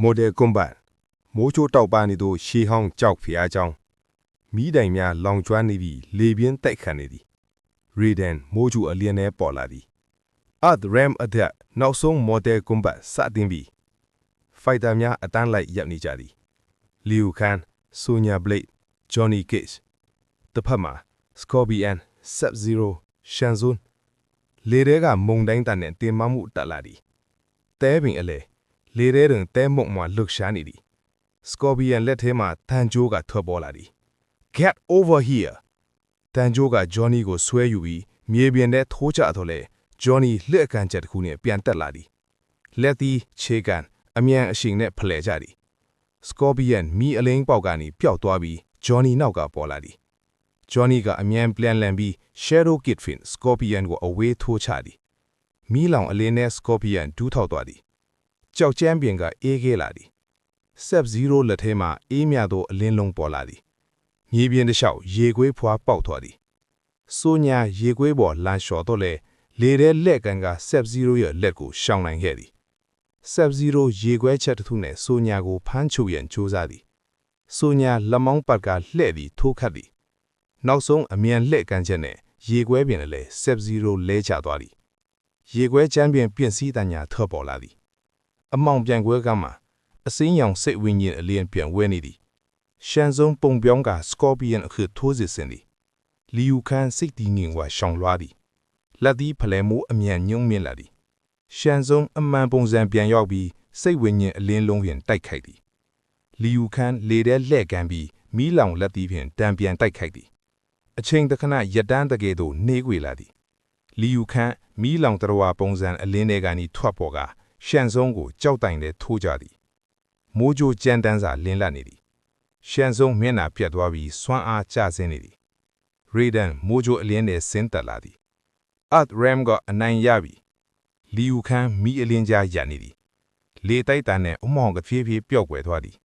Model Combat မိုးချိုးတောက်ပနေသောရှေးဟောင်းကြောက်ဖျားကြောင်းမိတိုင်များလောင်ကျွမ်းနေပြီးလေပြင်းတိုက်ခတ်နေသည် Raiden မိုးချိုအလျင်နဲ့ပေါ်လာသည် Earth Ram အထက်နောက်ဆုံး Model Combat စတင်ပြီး Fighter များအတန်းလိုက်ရပ်နေကြသည် Liu Kang Sonya Blade Johnny Cage တစ်ဖက်မှာ Scorpion Sub-Zero Shang Tsung လေထဲကမုန်တိုင်းတန်နဲ့တင်မမှုတက်လာသည်တဲပင်အလဲလေထဲတွင်တဲမုံမှလှုပ်ရှားနေသည် Scorpion လက်ထဲမှတန်ကြိုးကထွက်ပေါ်လာသည် Get over here တန်ကြိုးက Johnny ကိုဆွဲယူပြီးမြေပြင်ထဲထိုးချတော့လေ Johnny လက်ကန်ချက်တစ်ခုနဲ့ပြန်တက်လာသည်လက်သည်ခြေကန်အမြန်အရှိန်နဲ့ဖလှယ်ကြသည် Scorpion မီအလင်းပေါက်ကနေပျောက်သွားပြီး Johnny နောက်ကပေါ်လာသည် Johnny ကအမြန်ပြန်လန်ပြီး Shadow Kid Fin Scorpion ကိုအဝေးထိုးချသည်မီလောင်အလင်းနဲ့ Scorpion ဒူးထောက်သွားသည်ကြောက်ကြမ်းပြင်ကအေးခဲလာသည် Sub-Zero လက်ထဲမှအေးမြသောအလင်းလုံးပေါ်လာသည်မြေပြင်တစ်လျှောက်ရေခွေးဖွာပေါက်သွားသည်ဆိုညာရေခွေးပေါ်လန်လျှော်တော့လေလေထဲလက်ကန်က Sub-Zero ရဲ့လက်ကိုရှောင်နိုင်ခဲ့သည် Sub-Zero ရေခွဲချက်တစ်ခုနဲ့ဆိုညာကိုဖမ်းချုပ်ရန်ကြိုးစားသည်ဆိုညာလက်မောင်းပတ်ကလှဲ့သည်ထိုးခတ်သည်နောက်ဆုံးအမြန်လှဲ့ကန်ချက်နဲ့ရေခွဲပြင်လည်း Sub-Zero လဲချသွားသည်ရေခွဲချမ်းပြင်ပြင်စည်းတညာထွက်ပေါ်လာသည်အမောင်ပြန်ခွဲကမှအစင်းရောင်စိတ်ဝိညာဉ်အလင်းပြန်ဝဲနေသည်ရှန်စုံပုံပြောင်းက Scorpion အခထိုးစစ်ဆင်သည်လီယူခန်စိတ်တည်ငြိမ်စွာရှောင်လွှားသည်လက်သည်ဖလဲမိုးအမြန်ညှုံးမြင့်လာသည်ရှန်စုံအမှန်ပုံစံပြန်ရောက်ပြီးစိတ်ဝိညာဉ်အလင်းလုံးဖြင့်တိုက်ခိုက်သည်လီယူခန်လေထဲလှဲ့ကန်ပြီးမီးလောင်လက်သည်ဖြင့်တံပြန်တိုက်ခိုက်သည်အချိန်တစ်ခဏရတန်းတကယ်သို့နှေးကွေလာသည်လီယူခန်မီးလောင်တရဝပုံစံအလင်းထဲကနေထွက်ပေါ်ကရှန်စုံကိုကြောက်တိုင်ထဲထိုးကြသည်မိုးကြိုးကြမ်းတမ်းစွာလင်းလပ်နေသည်ရှန်စုံမျက်နှာပြတ်သွားပြီးစွမ်းအားကျဆင်းနေသည် Raiden မိုးကြိုးအလင်းထဲဆင်းသက်လာသည် Earth Ram ကအနိုင်ရပြီလီယူခန်မီးအလင်းကြားရပ်နေသည်လေတိုက်တန်နဲ့အမောင်ကဖြည်းဖြည်းပျောက်ကွယ်သွားသည်